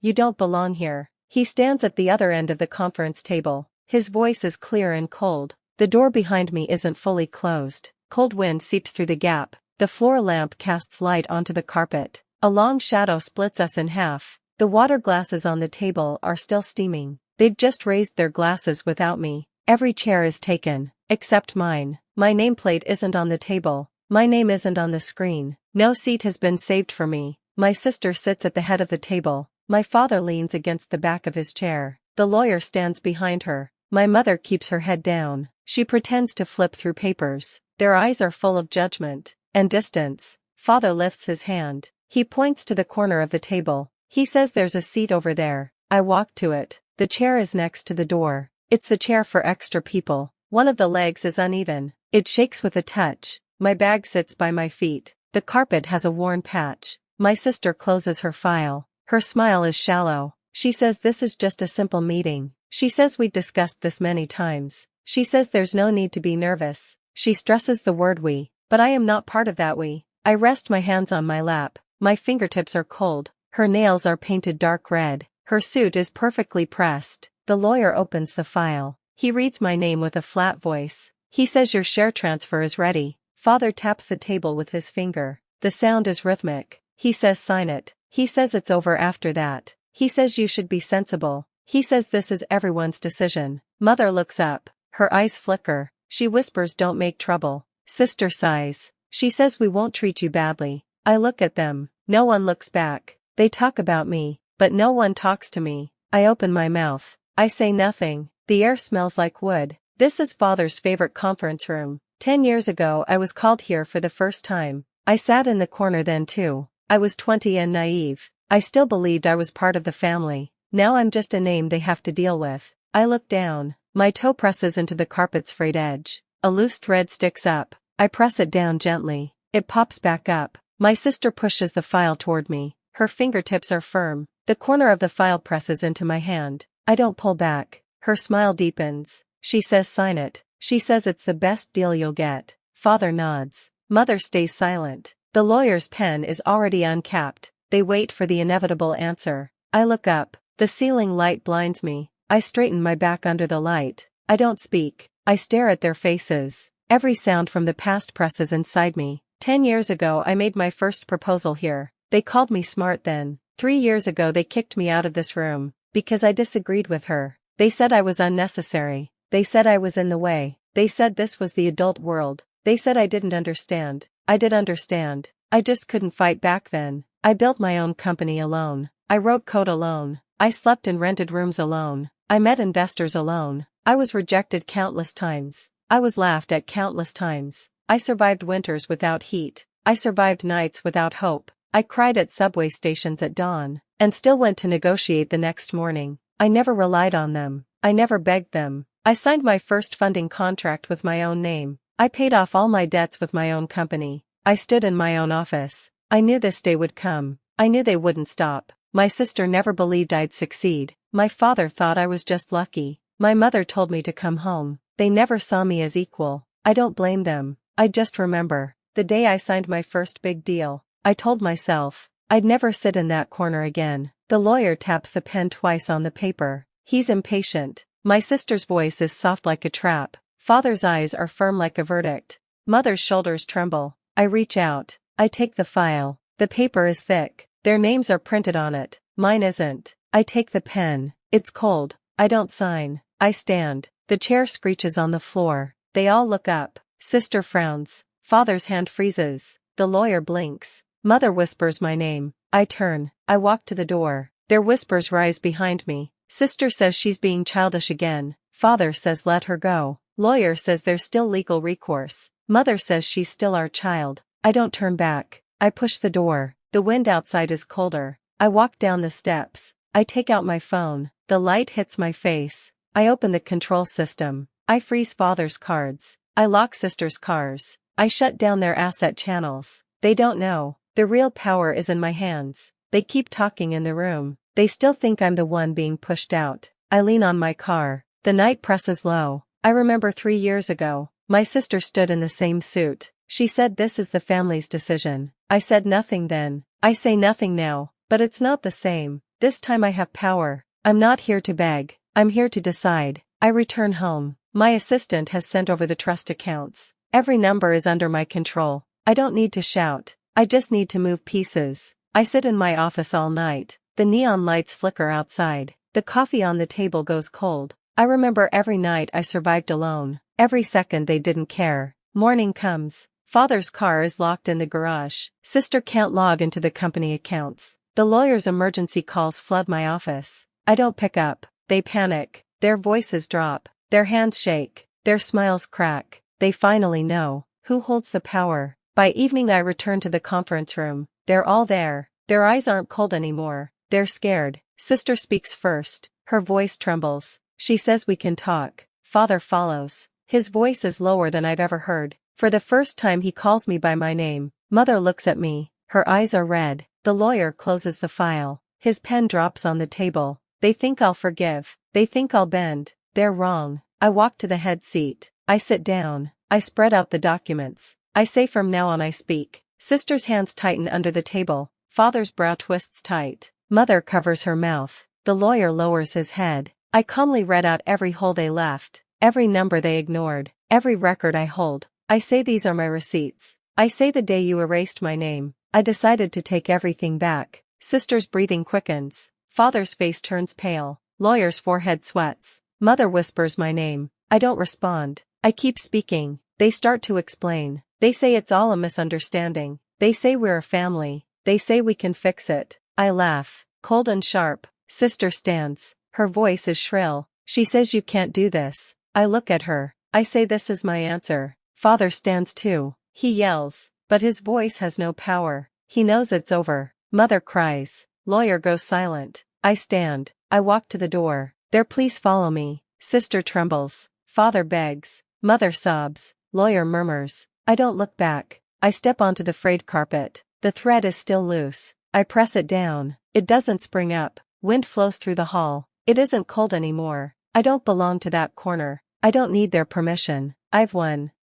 You don't belong here. He stands at the other end of the conference table. His voice is clear and cold. The door behind me isn't fully closed. Cold wind seeps through the gap. The floor lamp casts light onto the carpet. A long shadow splits us in half. The water glasses on the table are still steaming. They've just raised their glasses without me. Every chair is taken, except mine. My nameplate isn't on the table. My name isn't on the screen. No seat has been saved for me. My sister sits at the head of the table. My father leans against the back of his chair. The lawyer stands behind her. My mother keeps her head down. She pretends to flip through papers. Their eyes are full of judgment and distance. Father lifts his hand. He points to the corner of the table. He says there's a seat over there. I walk to it. The chair is next to the door. It's the chair for extra people. One of the legs is uneven. It shakes with a touch. My bag sits by my feet. The carpet has a worn patch. My sister closes her file. Her smile is shallow. She says this is just a simple meeting. She says we've discussed this many times. She says there's no need to be nervous. She stresses the word we, but I am not part of that we. I rest my hands on my lap. My fingertips are cold. Her nails are painted dark red. Her suit is perfectly pressed. The lawyer opens the file. He reads my name with a flat voice. He says your share transfer is ready. Father taps the table with his finger. The sound is rhythmic. He says sign it. He says it's over after that. He says you should be sensible. He says this is everyone's decision. Mother looks up. Her eyes flicker. She whispers don't make trouble. Sister sighs. She says we won't treat you badly. I look at them. No one looks back. They talk about me, but no one talks to me. I open my mouth. I say nothing. The air smells like wood. This is Father's favorite conference room. 10 years ago I was called here for the first time. I sat in the corner then too. I was 20 and naive. I still believed I was part of the family. Now I'm just a name they have to deal with. I look down. My toe presses into the carpet's frayed edge. A loose thread sticks up. I press it down gently. It pops back up. My sister pushes the file toward me. Her fingertips are firm. The corner of the file presses into my hand. I don't pull back. Her smile deepens. She says sign it. She says it's the best deal you'll get. Father nods. Mother stays silent. The lawyer's pen is already uncapped. They wait for the inevitable answer. I look up. The ceiling light blinds me. I straighten my back under the light. I don't speak. I stare at their faces. Every sound from the past presses inside me. 10 years ago I made my first proposal here. They called me smart then. 3 years ago they kicked me out of this room, because I disagreed with her. They said I was unnecessary. They said I was in the way. They said this was the adult world. They said I didn't understand. I did understand. I just couldn't fight back then. I built my own company alone. I wrote code alone. I slept in rented rooms alone. I met investors alone. I was rejected countless times. I was laughed at countless times. I survived winters without heat. I survived nights without hope. I cried at subway stations at dawn, and still went to negotiate the next morning. I never relied on them. I never begged them. I signed my first funding contract with my own name. I paid off all my debts with my own company. I stood in my own office. I knew this day would come. I knew they wouldn't stop. My sister never believed I'd succeed. My father thought I was just lucky. My mother told me to come home. They never saw me as equal. I don't blame them. I just remember the day I signed my first big deal. I told myself I'd never sit in that corner again. The lawyer taps the pen twice on the paper. He's impatient. My sister's voice is soft like a trap. Father's eyes are firm like a verdict. Mother's shoulders tremble. I reach out. I take the file. The paper is thick. Their names are printed on it. Mine isn't. I take the pen. It's cold. I don't sign. I stand. The chair screeches on the floor. They all look up. Sister frowns. Father's hand freezes. The lawyer blinks. Mother whispers my name. I turn. I walk to the door. Their whispers rise behind me. Sister says she's being childish again. Father says let her go. Lawyer says there's still legal recourse. Mother says she's still our child. I don't turn back. I push the door. The wind outside is colder. I walk down the steps. I take out my phone. The light hits my face. I open the control system. I freeze Father's cards. I lock Sister's cars. I shut down their asset channels. They don't know. The real power is in my hands. They keep talking in the room. They still think I'm the one being pushed out. I lean on my car. The night presses low. I remember 3 years ago. My sister stood in the same suit. She said this is the family's decision. I said nothing then. I say nothing now, but it's not the same. This time I have power. I'm not here to beg. I'm here to decide. I return home. My assistant has sent over the trust accounts. Every number is under my control. I don't need to shout. I just need to move pieces. I sit in my office all night. The neon lights flicker outside. The coffee on the table goes cold. I remember every night I survived alone. Every second they didn't care. Morning comes. Father's car is locked in the garage. Sister can't log into the company accounts. The lawyer's emergency calls flood my office. I don't pick up. They panic. Their voices drop. Their hands shake. Their smiles crack. They finally know who holds the power. By evening I return to the conference room. They're all there. Their eyes aren't cold anymore. They're scared. Sister speaks first. Her voice trembles. She says we can talk. Father follows. His voice is lower than I've ever heard. For the first time he calls me by my name. Mother looks at me. Her eyes are red. The lawyer closes the file. His pen drops on the table. They think I'll forgive. They think I'll bend. They're wrong. I walk to the head seat. I sit down. I spread out the documents. I say from now on I speak. Sister's hands tighten under the table. Father's brow twists tight. Mother covers her mouth. The lawyer lowers his head. I calmly read out every hole they left, every number they ignored, every record I hold. I say these are my receipts. I say the day you erased my name, I decided to take everything back. Sister's breathing quickens. Father's face turns pale. Lawyer's forehead sweats. Mother whispers my name. I don't respond. I keep speaking. They start to explain. They say it's all a misunderstanding. They say we're a family. They say we can fix it. I laugh. Cold and sharp. Sister stands. Her voice is shrill. She says you can't do this. I look at her. I say this is my answer. Father stands too. He yells, but his voice has no power. He knows it's over. Mother cries. Lawyer goes silent. I stand. I walk to the door. There, please follow me. Sister trembles. Father begs. Mother sobs. Lawyer murmurs. I don't look back. I step onto the frayed carpet. The thread is still loose. I press it down. It doesn't spring up. Wind flows through the hall. It isn't cold anymore. I don't belong to that corner. I don't need their permission. I've won.